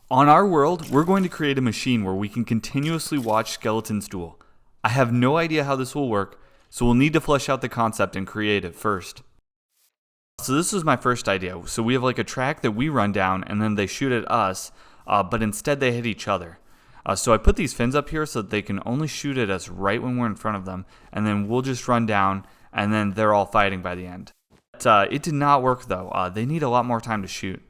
On our world, we're going to create a machine where we can continuously watch skeletons duel. I have no idea how this will work, so we'll need to flesh out the concept and create it first. So this was my first idea. So we have like a track that we run down and then they shoot at us, but instead they hit each other. So I put these fins up here so that they can only shoot at us right when we're in front of them, and then we'll just run down and then they're all fighting by the end. But, it did not work though. They need a lot more time to shoot.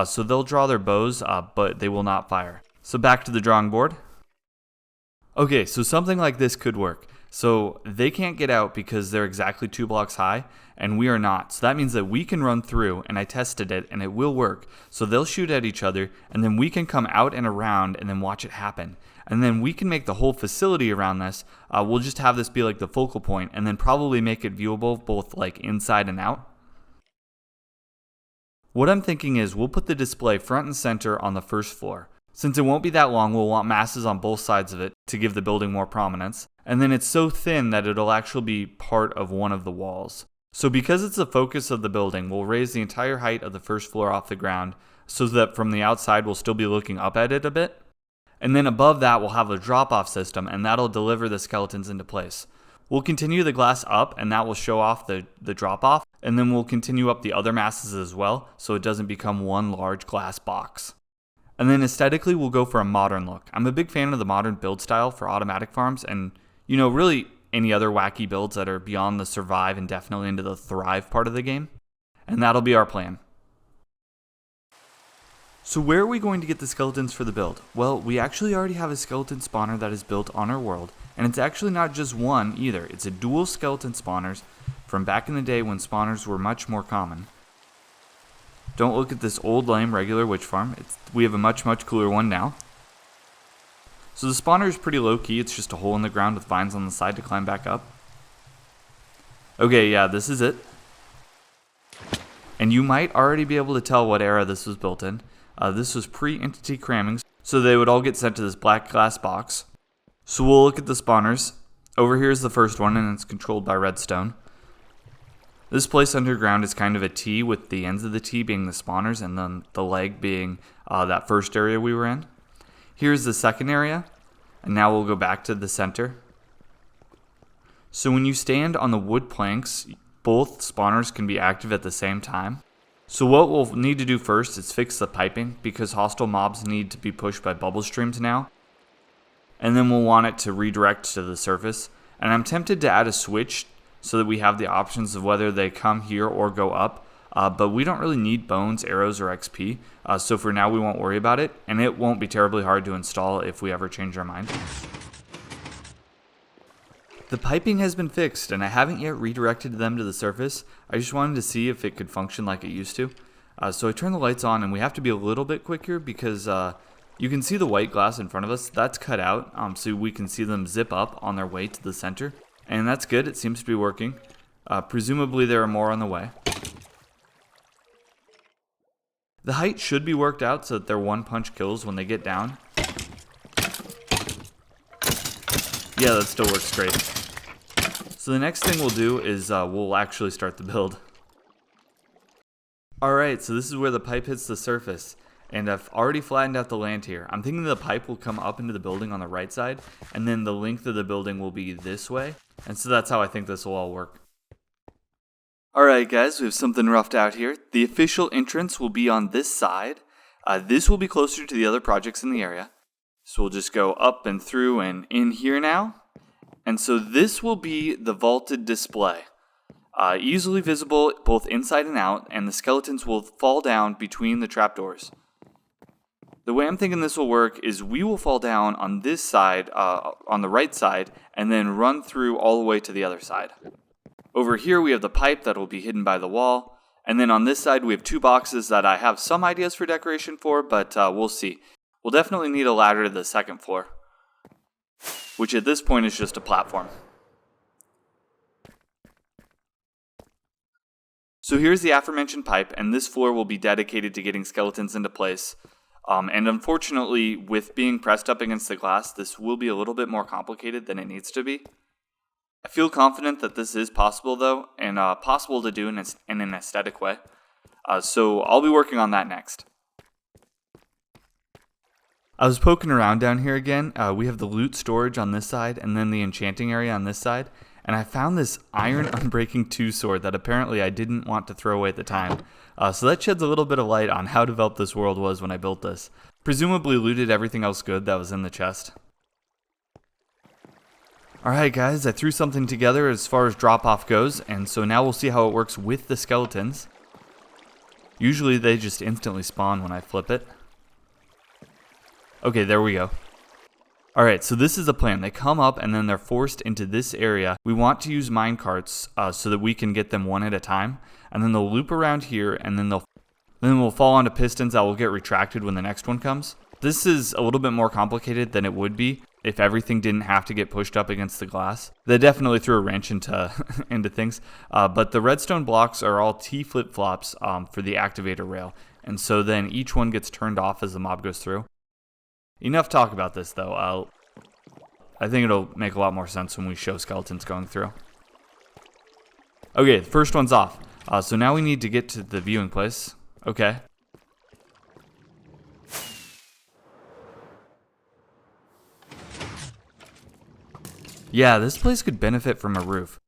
So they'll draw their bows, but they will not fire. So back to the drawing board. Okay, so something like this could work. So they can't get out because they're exactly 2 blocks high, and we are not. So that means that we can run through, and I tested it, and it will work. So they'll shoot at each other, and then we can come out and around and then watch it happen. And then we can make the whole facility around this. We'll just have this be like the focal point, and then probably make it viewable both like inside and out. What I'm thinking is we'll put the display front and center on the first floor. Since it won't be that long, we'll want masses on both sides of it to give the building more prominence. And then it's so thin that it'll actually be part of one of the walls. So because it's the focus of the building, we'll raise the entire height of the first floor off the ground so that from the outside we'll still be looking up at it a bit. And then above that we'll have a drop-off system, and that'll deliver the skeletons into place. We'll continue the glass up, and that will show off the drop-off, and then we'll continue up the other masses as well so it doesn't become one large glass box. And then aesthetically, we'll go for a modern look. I'm a big fan of the modern build style for automatic farms, and really any other wacky builds that are beyond the survive and definitely into the thrive part of the game. And that'll be our plan. So where are we going to get the skeletons for the build? Well, we actually already have a skeleton spawner that is built on our world, and it's actually not just one either. It's a dual skeleton spawners from back in the day when spawners were much more common. Don't look at this old lame regular witch farm. We have a much cooler one now. So the spawner is pretty low key. It's just a hole in the ground with vines on the side to climb back up. Okay, yeah, this is it. And you might already be able to tell what era this was built in. This was pre-entity cramming, so they would all get sent to this black glass box. So we'll look at the spawners. Over here is the first one, and it's controlled by redstone. This place underground is kind of a T, with the ends of the T being the spawners and then the leg being that first area we were in. Here's the second area, and now we'll go back to the center. So when you stand on the wood planks, both spawners can be active at the same time. So what we'll need to do first is fix the piping, because hostile mobs need to be pushed by bubble streams now. And then we'll want it to redirect to the surface. And I'm tempted to add a switch so that we have the options of whether they come here or go up. But we don't really need bones, arrows, or XP. So for now we won't worry about it. And it won't be terribly hard to install if we ever change our mind. The piping has been fixed, and I haven't yet redirected them to the surface. I just wanted to see if it could function like it used to. So I turned the lights on, and we have to be a little bit quicker because you can see the white glass in front of us. That's cut out, so we can see them zip up on their way to the center. And that's good. It seems to be working. Presumably there are more on the way. The height should be worked out so that they're one-punch kills when they get down. Yeah, that still works great. So the next thing we'll do is we'll actually start the build. Alright, so this is where the pipe hits the surface. And I've already flattened out the land here. I'm thinking the pipe will come up into the building on the right side, and then the length of the building will be this way. And so that's how I think this will all work. Alright guys, we have something roughed out here. The official entrance will be on this side. This will be closer to the other projects in the area. So we'll just go up and through and in here now. And so this will be the vaulted display. Easily visible both inside and out, and the skeletons will fall down between the trapdoors. The way I'm thinking this will work is we will fall down on this side, on the right side, and then run through all the way to the other side. Over here we have the pipe that will be hidden by the wall, and then on this side we have 2 boxes that I have some ideas for decoration for, but we'll see. We'll definitely need a ladder to the second floor, which at this point is just a platform. So here's the aforementioned pipe, and this floor will be dedicated to getting skeletons into place. And unfortunately, with being pressed up against the glass, this will be a little bit more complicated than it needs to be. I feel confident that this is possible, though, and possible to do in an aesthetic way. So I'll be working on that next. I was poking around down here again. We have the loot storage on this side and then the enchanting area on this side. And I found this iron unbreaking 2 sword that apparently I didn't want to throw away at the time. So that sheds a little bit of light on how developed this world was when I built this. Presumably looted everything else good that was in the chest. Alright guys, I threw something together as far as drop off goes, and so now we'll see how it works with the skeletons. Usually they just instantly spawn when I flip it. Okay, there we go. Alright, so this is the plan. They come up and then they're forced into this area. We want to use minecarts so that we can get them one at a time. And then they'll loop around here and then we'll fall onto pistons that will get retracted when the next one comes. This is a little bit more complicated than it would be if everything didn't have to get pushed up against the glass. They definitely threw a wrench into into things. But the redstone blocks are all T flip-flops for the activator rail. And so then each one gets turned off as the mob goes through. Enough talk about this though. I think it'll make a lot more sense when we show skeletons going through. Okay, the first one's off. So now we need to get to the viewing place. Okay. Yeah, this place could benefit from a roof.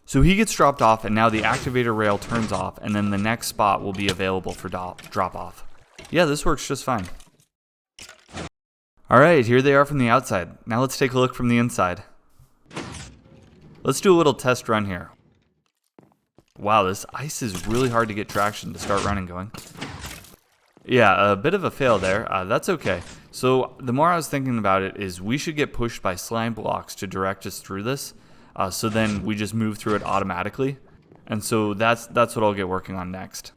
So he gets dropped off and now the activator rail turns off and then the next spot will be available for drop off. Yeah, this works just fine. Alright, here they are from the outside. Now let's take a look from the inside. Let's do a little test run here. Wow, this ice is really hard to get traction to start running going. Yeah, a bit of a fail there. That's okay. So the more I was thinking about it is we should get pushed by slime blocks to direct us through this. So then we just move through it automatically. And so that's what I'll get working on next.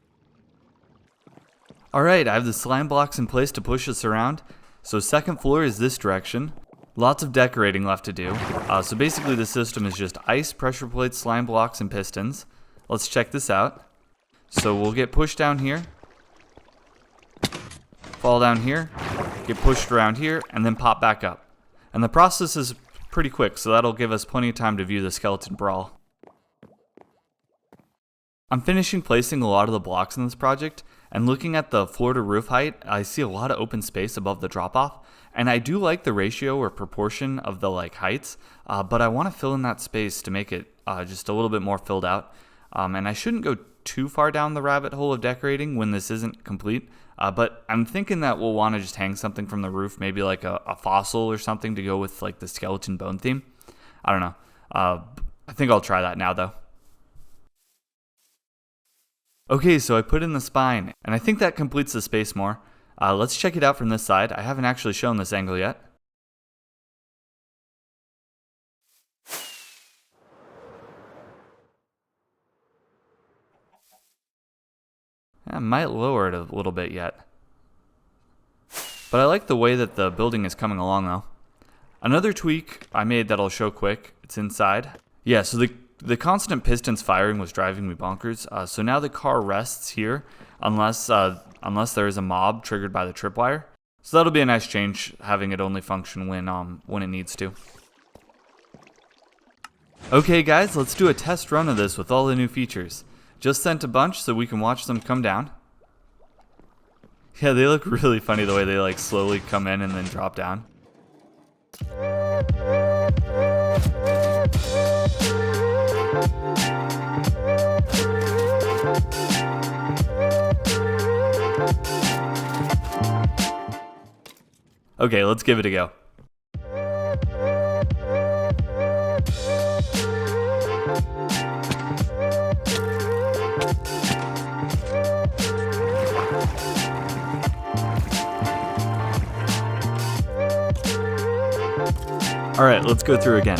Alright, I have the slime blocks in place to push us around. So second floor is this direction. Lots of decorating left to do. So basically the system is just ice, pressure plates, slime blocks, and pistons. Let's check this out. So we'll get pushed down here. Fall down here. Get pushed around here, and then pop back up. And the process is pretty quick, so that'll give us plenty of time to view the skeleton brawl. I'm finishing placing a lot of the blocks in this project, and looking at the floor to roof height, I see a lot of open space above the drop off, and I do like the ratio or proportion of the heights, but I want to fill in that space to make it just a little bit more filled out. And I shouldn't go too far down the rabbit hole of decorating when this isn't complete, but I'm thinking that we'll want to just hang something from the roof, maybe like a fossil or something to go with the skeleton bone theme. I don't know. I think I'll try that now though. Okay, so I put in the spine, and I think that completes the space more. Let's check it out from this side. I haven't actually shown this angle yet. I might lower it a little bit yet. But I like the way that the building is coming along though. Another tweak I made that I'll show quick, it's inside. Yeah, so the constant pistons firing was driving me bonkers. So now the car rests here unless there is a mob triggered by the tripwire. So that'll be a nice change, having it only function when it needs to. Okay guys, let's do a test run of this with all the new features. Just sent a bunch so we can watch them come down. Yeah, they look really funny the way they slowly come in and then drop down. Okay, let's give it a go. Alright, let's go through again.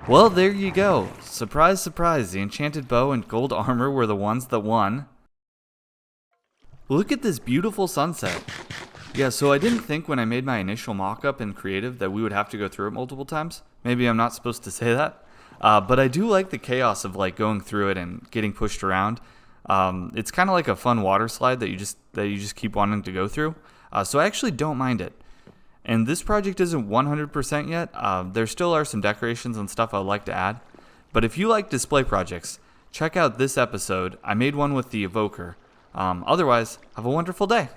Well, there you go. Surprise, surprise, the enchanted bow and gold armor were the ones that won. Look at this beautiful sunset. Yeah, so I didn't think when I made my initial mock-up in creative that we would have to go through it multiple times. Maybe I'm not supposed to say that. But I do like the chaos of going through it and getting pushed around. It's kind of like a fun water slide that you just keep wanting to go through. So I actually don't mind it. And this project isn't 100% yet. There still are some decorations and stuff I'd like to add. But if you like display projects, check out this episode. I made one with the Evoker. Otherwise, have a wonderful day.